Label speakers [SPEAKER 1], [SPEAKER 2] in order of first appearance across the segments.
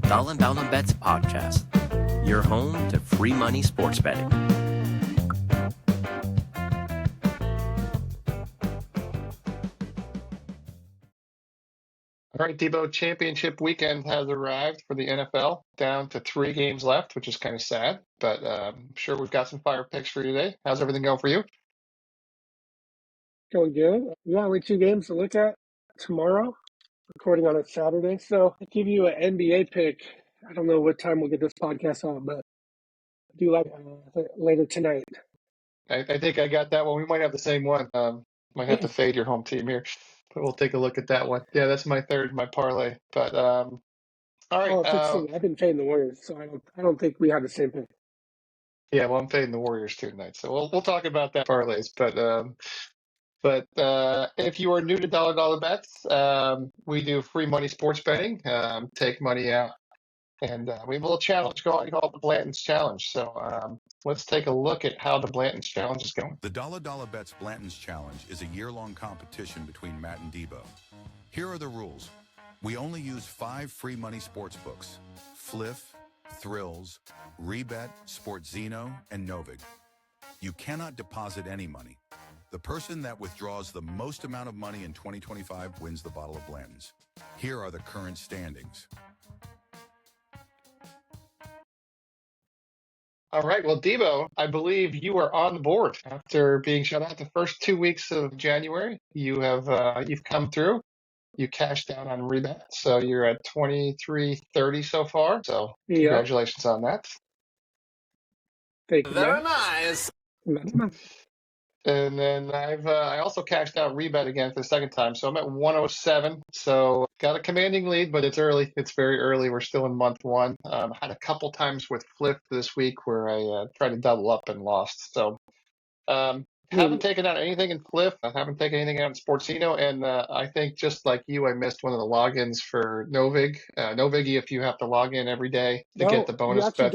[SPEAKER 1] $1 Bets podcast, your home to free money sports betting.
[SPEAKER 2] All right, Debo, championship weekend has arrived for the NFL, down to 3 games left, which is kind of sad, but I'm sure we've got some fire picks for you today. How's everything going for you?
[SPEAKER 3] Going good. We got only 2 games to look at tomorrow, recording on a Saturday. So I'll give you an NBA pick. I don't know what time we'll get this podcast on, but I do like later tonight.
[SPEAKER 2] I think I got that one. We might have the same one. Might have to fade your home team here, but we'll take a look at that one. Yeah, that's my third, my parlay. But all right.
[SPEAKER 3] Oh, I've been fading the Warriors, so I don't think we have the same pick.
[SPEAKER 2] Yeah, well, I'm fading the Warriors too tonight, so we'll talk about that parlays. But if you are new to dollar bets, we do free money sports betting. Take money out. And we have a little challenge called the Blanton's Challenge. So let's take a look at how the Blanton's Challenge is going.
[SPEAKER 4] The Dollar Bets Blanton's Challenge is a year-long competition between Matt and Debo. Here are the rules. We only use 5 free money sports books: Fliff, Thrills, Rebet, Sportzino, and Novig. You cannot deposit any money. The person that withdraws the most amount of money in 2025 wins the bottle of Blanton's. Here are the current standings.
[SPEAKER 2] All right. Well, Debo, I believe you are on the board after being shut out the first 2 weeks of January. You've come through. You cashed out on Rebet, so you're at 23.30 so far. So congratulations on that.
[SPEAKER 3] Thank you.
[SPEAKER 1] Very nice.
[SPEAKER 2] And then I also cashed out Rebet again for the second time, so I'm at 107. So got a commanding lead, but it's early. It's very early. We're still in month 1. Had a couple times with Flip this week where I tried to double up and lost. So haven't taken out anything in Flip. I haven't taken anything out in Sportzino, and I think just like you, I missed one of the logins for Novig. Novig, if you have to log in every day to get the bonus
[SPEAKER 3] you actually
[SPEAKER 2] bets.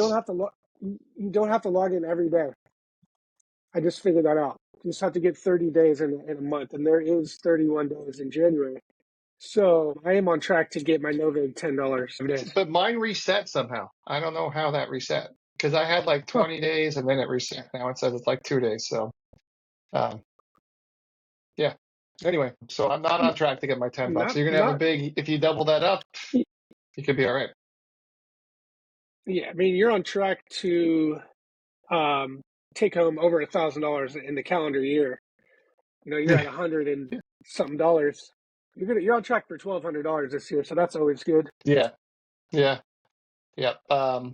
[SPEAKER 3] you don't have to log in every day. I just figured that out. You just have to get 30 days in a month, and there is 31 days in January. So I am on track to get my Novig $10.
[SPEAKER 2] But mine reset somehow. I don't know how that reset, because I had like 20 days and then it reset. Now it says it's like 2 days. So, yeah. Anyway, so I'm not on track to get my $10. So you're gonna have a big. If you double that up, you could be all right.
[SPEAKER 3] Yeah, I mean, you're on track to take home over $1,000 in the calendar year. You know, you're at $100 and something dollars. You're on track for $1,200 this year, so that's always good.
[SPEAKER 2] Yeah. I'm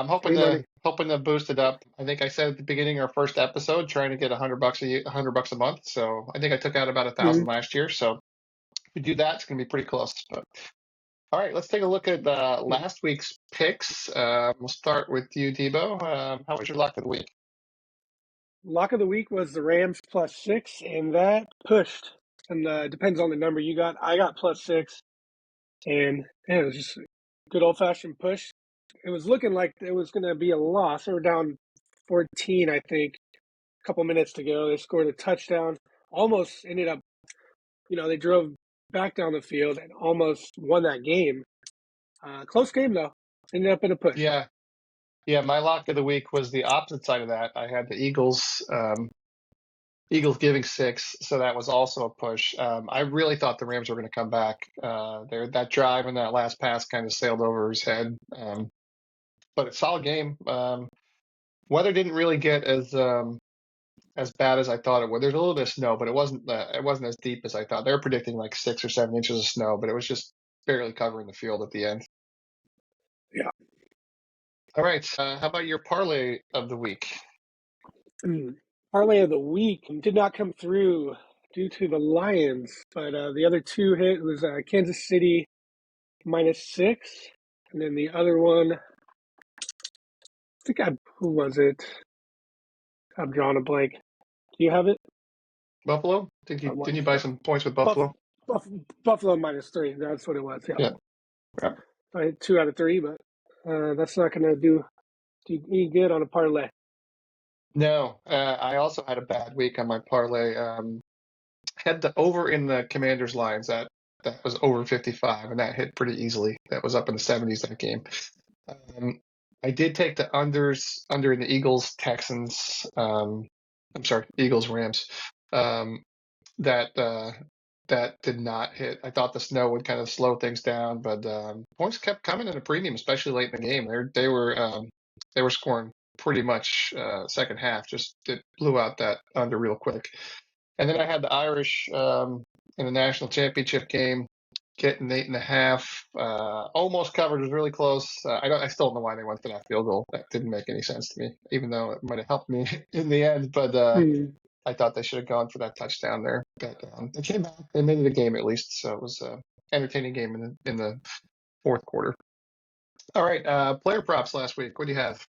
[SPEAKER 2] hoping to boost it up. I think I said at the beginning of our first episode, trying to get $100 a month. So I think I took out about 1,000 last year. So if we do that, it's going to be pretty close. But all right, let's take a look at last week's picks. We'll start with you, Debo. How was your lock of the week?
[SPEAKER 3] Lock of the week was the Rams +6, and that pushed. And depends on the number you got. I got +6, and it was just a good old-fashioned push. It was looking like it was going to be a loss. They were down 14, I think, a couple minutes to go. They scored a touchdown. Almost ended up, they drove back down the field and almost won that game. Close game, though. Ended up in a push.
[SPEAKER 2] Yeah, my lock of the week was the opposite side of that. I had the Eagles giving 6, so that was also a push. I really thought the Rams were going to come back. That drive and that last pass kind of sailed over his head. But it's a solid game. Weather didn't really get as bad as I thought it would. There's a little bit of snow, but it wasn't as deep as I thought. They were predicting like 6 or 7 inches of snow, but it was just barely covering the field at the end.
[SPEAKER 3] Yeah.
[SPEAKER 2] All right. How about your parlay of the week?
[SPEAKER 3] Parlay of the week did not come through due to the Lions, but the other 2 hit was Kansas City -6, and then the other one, who was it? I'm drawing a blank. Do you have it?
[SPEAKER 2] Buffalo? Didn't you buy some points with Buffalo?
[SPEAKER 3] Buffalo -3. That's what it was.
[SPEAKER 2] Yeah.
[SPEAKER 3] I hit 2 out of 3, but that's not going to do any good on a parlay.
[SPEAKER 2] No, I also had a bad week on my parlay. Had the over in the Commanders lines at that was over 55, and that hit pretty easily. That was up in the 70s that game. I did take the unders under in the Eagles Texans. I'm sorry, Eagles Rams. That did not hit. I thought the snow would kind of slow things down, but points kept coming at a premium, especially late in the game. They were scoring pretty much second half. Just it blew out that under real quick. And then I had the Irish in the national championship game, getting 8.5. Almost covered, was really close. I still don't know why they went for that field goal. That didn't make any sense to me, even though it might have helped me in the end. But I thought they should have gone for that touchdown there. But they came back. They made it a game at least. So it was an entertaining game in the fourth quarter. All right, player props last week. What do you have?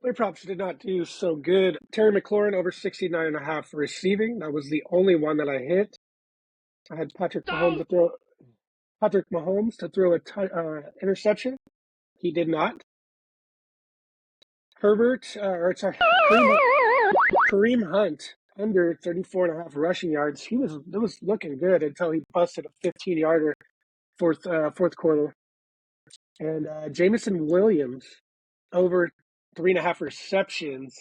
[SPEAKER 3] Player props did not do so good. Terry McLaurin over 69.5 receiving. That was the only one that I hit. I had Patrick Mahomes to throw a interception. He did not. Kareem Hunt under 34.5 rushing yards. It was looking good until he busted a 15-yarder fourth quarter. And Jameson Williams over 3.5 receptions.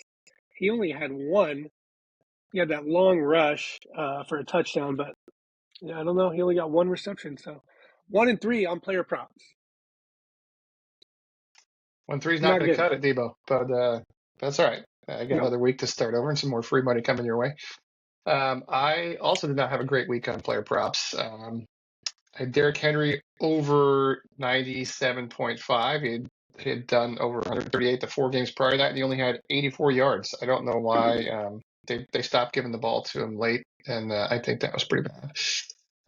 [SPEAKER 3] He only had one. He had that long rush for a touchdown, but I don't know. He only got one reception. So 1 and 3 on player props.
[SPEAKER 2] 1-3's not going to cut it, Debo, but that's all right. I got another week to start over and some more free money coming your way. I also did not have a great week on player props. I had Derrick Henry over 97.5. He had done over 138 the 4 games prior to that, and he only had 84 yards. I don't know why they stopped giving the ball to him late, and I think that was pretty bad.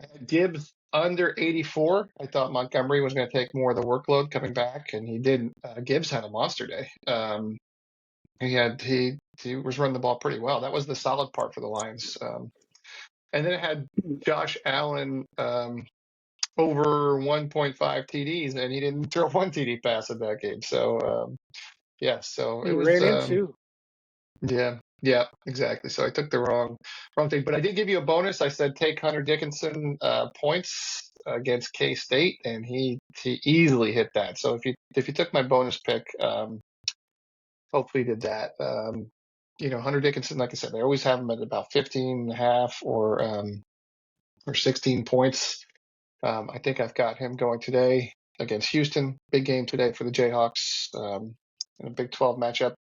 [SPEAKER 2] I had Gibbs under 84. I thought Montgomery was going to take more of the workload coming back, and he didn't. Gibbs had a monster day. He was running the ball pretty well. That was the solid part for the Lions. And then I had Josh Allen over 1.5 TDs, and he didn't throw one TD pass in that game. So so it was
[SPEAKER 3] ran in too.
[SPEAKER 2] Yeah, exactly. So I took the wrong thing, but I did give you a bonus. I said take Hunter Dickinson points against K-State, and he easily hit that. So if you took my bonus pick, hopefully you did that. Hunter Dickinson, like I said, they always have him at about 15.5 or 16 points. I think I've got him going today against Houston. Big game today for the Jayhawks in a Big 12 matchup.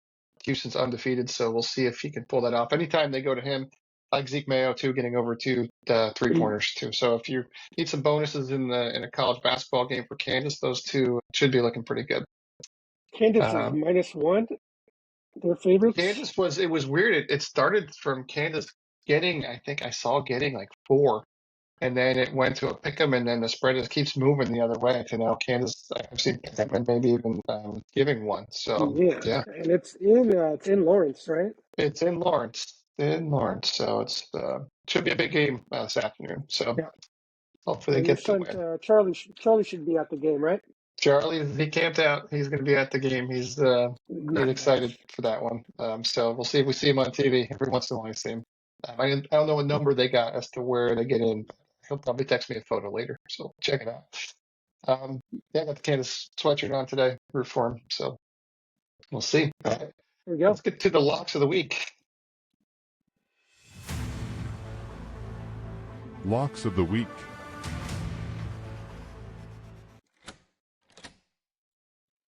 [SPEAKER 2] Houston's undefeated, so we'll see if he can pull that off. Anytime they go to him, I like Zeke Mayo too, getting over 2 3-pointers too. So if you need some bonuses in a college basketball game for Kansas, those two should be looking pretty good.
[SPEAKER 3] Kansas is -1. Their favorites.
[SPEAKER 2] Kansas it was weird. It started from Kansas getting like 4. And then it went to a pick'em, and then the spread just keeps moving the other way to now Kansas. I've seen pick'em and maybe even giving one. So yeah.
[SPEAKER 3] And it's in Lawrence, right?
[SPEAKER 2] It's in Lawrence. So it's should be a big game this afternoon. So hopefully they get the win.
[SPEAKER 3] Charlie should be at the game, right?
[SPEAKER 2] Charlie, he camped out. He's going to be at the game. He's excited for that one. So we'll see if we see him on TV. Every once in a while, I see him. I don't know what number they got as to where they get in. He'll probably text me a photo later, so check it out. I got the Kansas sweatshirt on today, root for him, so we'll see. All right.
[SPEAKER 3] There we go.
[SPEAKER 2] Let's get to the locks of the week.
[SPEAKER 5] Locks of the week.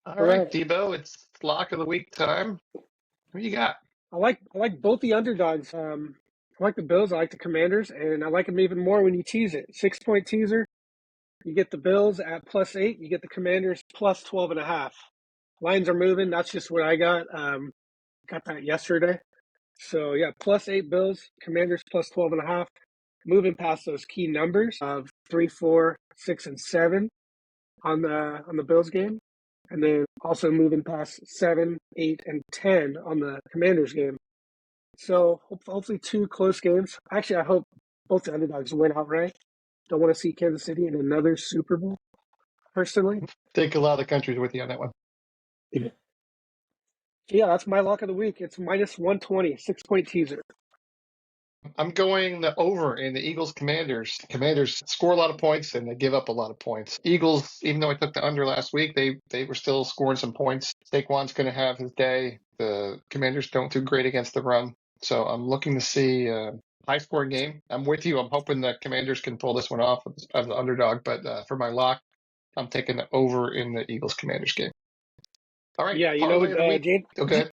[SPEAKER 2] All right, Debo, it's lock of the week time. What you got?
[SPEAKER 3] I like both the underdogs. I like the Bills. I like the Commanders, and I like them even more when you tease it. 6-point teaser. You get the Bills at +8. You get the Commanders +12.5. Lines are moving. That's just what I got. Got that yesterday. So yeah, +8 Bills, Commanders +12.5. Moving past those key numbers of 3, 4, 6, and 7 on the Bills game, and then also moving past 7, 8, and 10 on the Commanders game. So hopefully 2 close games. Actually, I hope both the underdogs win outright. Don't want to see Kansas City in another Super Bowl, personally.
[SPEAKER 2] Take a lot of the countries with you on that one.
[SPEAKER 3] Yeah, that's my lock of the week. It's -120, 6-point teaser.
[SPEAKER 2] I'm going the over in the Eagles Commanders. Commanders score a lot of points and they give up a lot of points. Eagles, even though I took the under last week, they were still scoring some points. Saquon's going to have his day. The Commanders don't do great against the run. So I'm looking to see a high scoring game. I'm with you. I'm hoping the Commanders can pull this one off as the underdog. But for my lock, I'm taking the over in the Eagles Commanders game. All right.
[SPEAKER 3] Yeah,
[SPEAKER 2] Parlay of the week. Okay.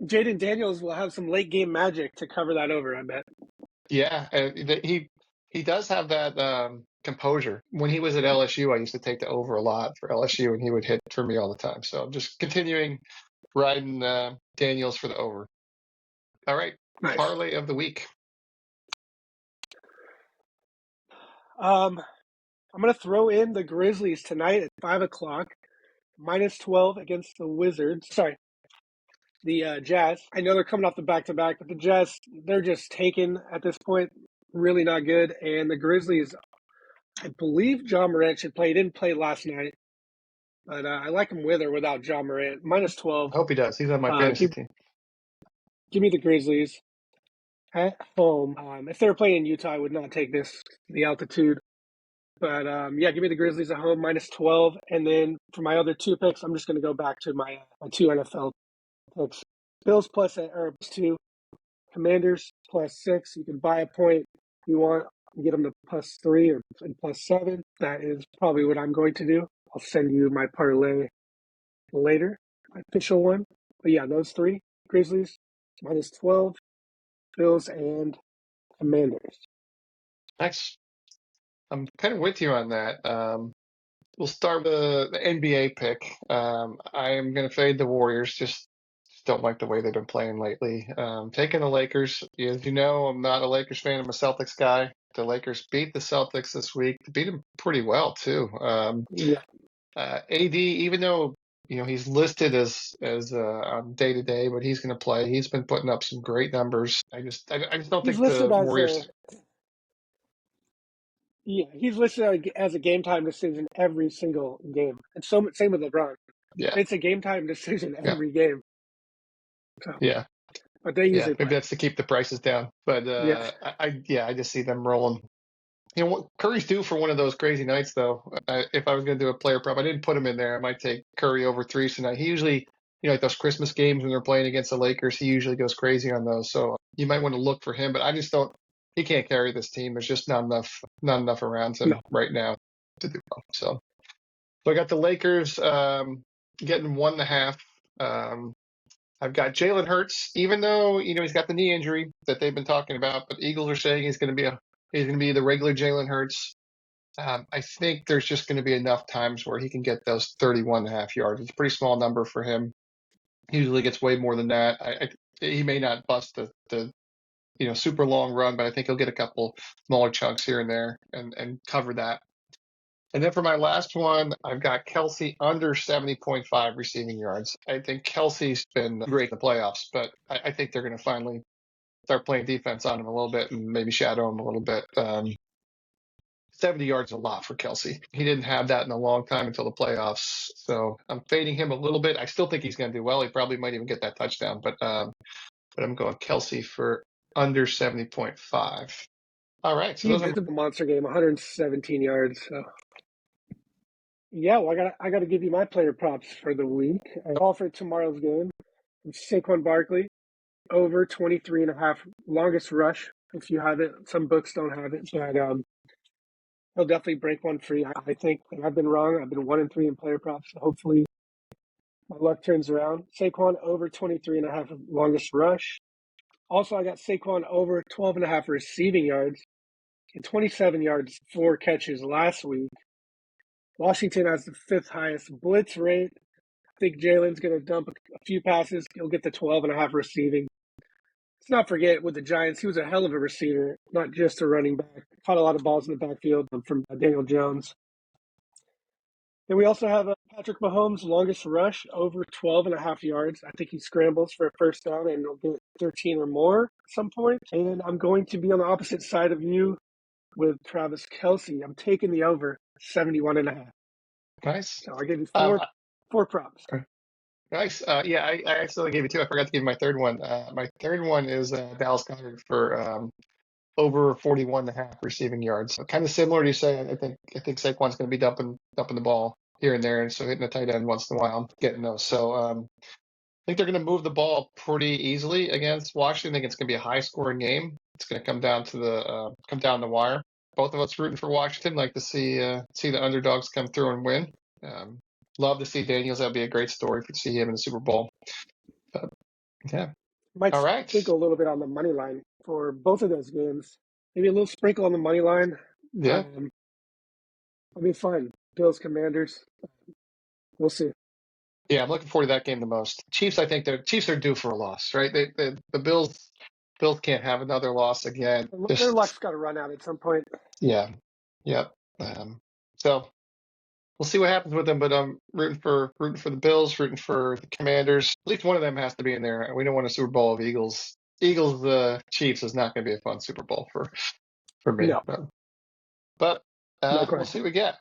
[SPEAKER 3] Jaden Daniels will have some late game magic to cover that over, I bet.
[SPEAKER 2] Yeah, he does have that composure. When he was at LSU, I used to take the over a lot for LSU, and he would hit for me all the time. So I'm just continuing riding Daniels for the over. All right,
[SPEAKER 3] Nice.
[SPEAKER 2] parlay of the week.
[SPEAKER 3] I'm going to throw in the Grizzlies tonight at 5 o'clock, -12 against the Wizards. Sorry, the Jazz. I know they're coming off the back-to-back, but the Jazz, they're just taken at this point. Really not good. And the Grizzlies, I believe John Morant should play. He didn't play last night, but I like him with or without John Morant. -12.
[SPEAKER 2] I hope he does. He's on my fantasy team.
[SPEAKER 3] Give me the Grizzlies at home. If they were playing in Utah, I would not take the altitude. But yeah, give me the Grizzlies at home -12. And then for my other two picks, I'm just going to go back to my two NFL picks. Bills +2, Commanders +6. You can buy a point if you want and get them to +3 or +7. That is probably what I'm going to do. I'll send you my parlay later, my official one. But yeah, those three, Grizzlies -12, Bills, and Commanders.
[SPEAKER 2] Nice. I'm kind of with you on that. We'll start with the NBA pick. I am going to fade the Warriors. Just don't like the way they've been playing lately. Taking the Lakers. As you know, I'm not a Lakers fan. I'm a Celtics guy. The Lakers beat the Celtics this week. Beat them pretty well too.
[SPEAKER 3] Yeah.
[SPEAKER 2] AD, even though he's listed as on day to day, but he's going to play. He's been putting up some great numbers. I just don't
[SPEAKER 3] He's
[SPEAKER 2] think
[SPEAKER 3] listed
[SPEAKER 2] the
[SPEAKER 3] as
[SPEAKER 2] Warriors.
[SPEAKER 3] he's listed as a game time decision every single game. And same with LeBron.
[SPEAKER 2] Yeah,
[SPEAKER 3] It's a game time decision
[SPEAKER 2] yeah,
[SPEAKER 3] every game. So,
[SPEAKER 2] yeah.
[SPEAKER 3] but they usually
[SPEAKER 2] Maybe
[SPEAKER 3] play.
[SPEAKER 2] that's to keep the prices down. But
[SPEAKER 3] Yeah.
[SPEAKER 2] I just see them rolling. What Curry's due for one of those crazy nights, though. If I was going to do a player prop, I didn't put him in there. I might take Curry over threes tonight. He usually, like those Christmas games when they're playing against the Lakers, he usually goes crazy on those. So you might want to look for him. But I just don't. He can't carry this team. There's just not enough around him right now to do well. So I got the Lakers getting 1.5. I've got Jalen Hurts, even though he's got the knee injury that they've been talking about, but Eagles are saying he's going to be the regular Jalen Hurts. I think there's just going to be enough times where he can get those 31.5 yards. It's a pretty small number for him. He usually gets way more than that. He may not bust the super long run, but I think he'll get a couple smaller chunks here and there and cover that. And then for my last one, I've got Kelsey under 70.5 receiving yards. I think Kelsey's been great in the playoffs, but I think they're going to finally start playing defense on him a little bit and maybe shadow him a little bit. 70 yards is a lot for Kelsey. He didn't have that in a long time until the playoffs. So I'm fading him a little bit. I still think he's going to do well. He probably might even get that touchdown, but I'm going Kelsey for under 70.5. All right. So
[SPEAKER 3] He's a monster game, 117 yards. So. Yeah, well, I got to give you my player props for the week. I call for tomorrow's game. Saquon Barkley, over 23.5, longest rush. If you have it, some books don't have it, but he'll definitely break one free. I think. And I've been wrong. I've been 1-3 in player props. So hopefully, my luck turns around. Saquon over 23.5, longest rush. Also, I got Saquon over 12.5 receiving yards and 27 yards, 4 catches last week. Washington has the 5th highest blitz rate. I think Jalen's going to dump a few passes. He'll get the 12.5 receiving. Let's not forget with the Giants, he was a hell of a receiver, not just a running back. Caught a lot of balls in the backfield from Daniel Jones. Then we also have Patrick Mahomes' longest rush, over 12.5 yards. I think he scrambles for a first down and he'll get 13 or more at some point. And I'm going to be on the opposite side of you with Travis Kelce. I'm taking the over 71.5.
[SPEAKER 2] Nice.
[SPEAKER 3] So I gave you four props.
[SPEAKER 2] Nice. Yeah, I accidentally gave you two. I forgot to give you my third one. My third one is Dallas Goedert for over 41.5 receiving yards. So kind of similar to you say. I think Saquon's going to be dumping the ball here and there, and so hitting the tight end once in a while, getting those. So I think they're going to move the ball pretty easily against Washington. I think it's going to be a high scoring game. It's going to come down to the wire. Both of us rooting for Washington. Like to see the underdogs come through and win. Love to see Daniels. That'd be a great story to see him in the Super Bowl. But, yeah.
[SPEAKER 3] Might
[SPEAKER 2] All right.
[SPEAKER 3] sprinkle a little bit on the money line for both of those games. Maybe a little sprinkle on the money line.
[SPEAKER 2] Yeah.
[SPEAKER 3] I'll be fine. Bills, Commanders. We'll see.
[SPEAKER 2] Yeah, I'm looking forward to that game the most. Chiefs, I think the Chiefs are due for a loss, right? The Bills can't have another loss again.
[SPEAKER 3] Their luck's got to run out at some point.
[SPEAKER 2] Yeah. Yep. So we'll see what happens with them, but I'm rooting for the Bills, rooting for the Commanders. At least one of them has to be in there. We don't want a Super Bowl of Eagles. Chiefs is not going to be a fun Super Bowl for me.
[SPEAKER 3] No.
[SPEAKER 2] But
[SPEAKER 3] No
[SPEAKER 2] we'll
[SPEAKER 3] question.
[SPEAKER 2] see what we get.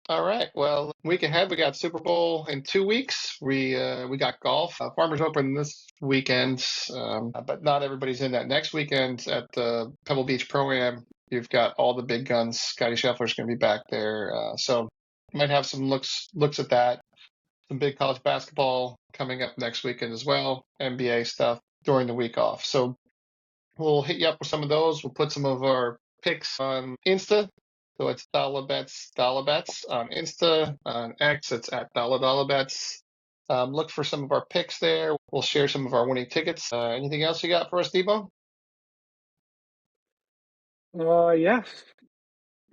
[SPEAKER 2] All right. Well, week ahead we got Super Bowl in 2 weeks. We got golf. Farmers Open this weekend, but not everybody's in that. Next weekend at the Pebble Beach Pro-Am, you've got all the big guns. Scotty Scheffler's going to be back there, so might have some looks at that. Some big college basketball coming up next weekend as well. NBA stuff during the week off. So we'll hit you up with some of those. We'll put some of our picks on Insta. So it's dollar bets on Insta. On X, it's at dollar bets. Look for some of our picks there. We'll share some of our winning tickets. Anything else you got for us, Debo?
[SPEAKER 3] Yeah.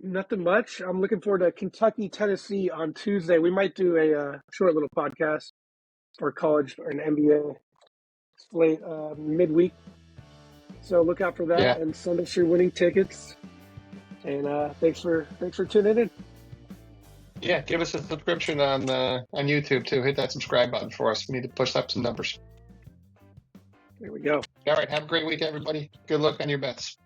[SPEAKER 3] Nothing much. I'm looking forward to Kentucky, Tennessee on Tuesday. We might do a short little podcast for college or an NBA slate midweek. So look out for that,
[SPEAKER 2] Yeah.
[SPEAKER 3] and send us your winning tickets. And thanks for tuning in.
[SPEAKER 2] Yeah, give us a subscription on YouTube too. Hit that subscribe button for us. We need to push up some numbers.
[SPEAKER 3] There we go.
[SPEAKER 2] All right, have a great week, everybody. Good luck on your bets.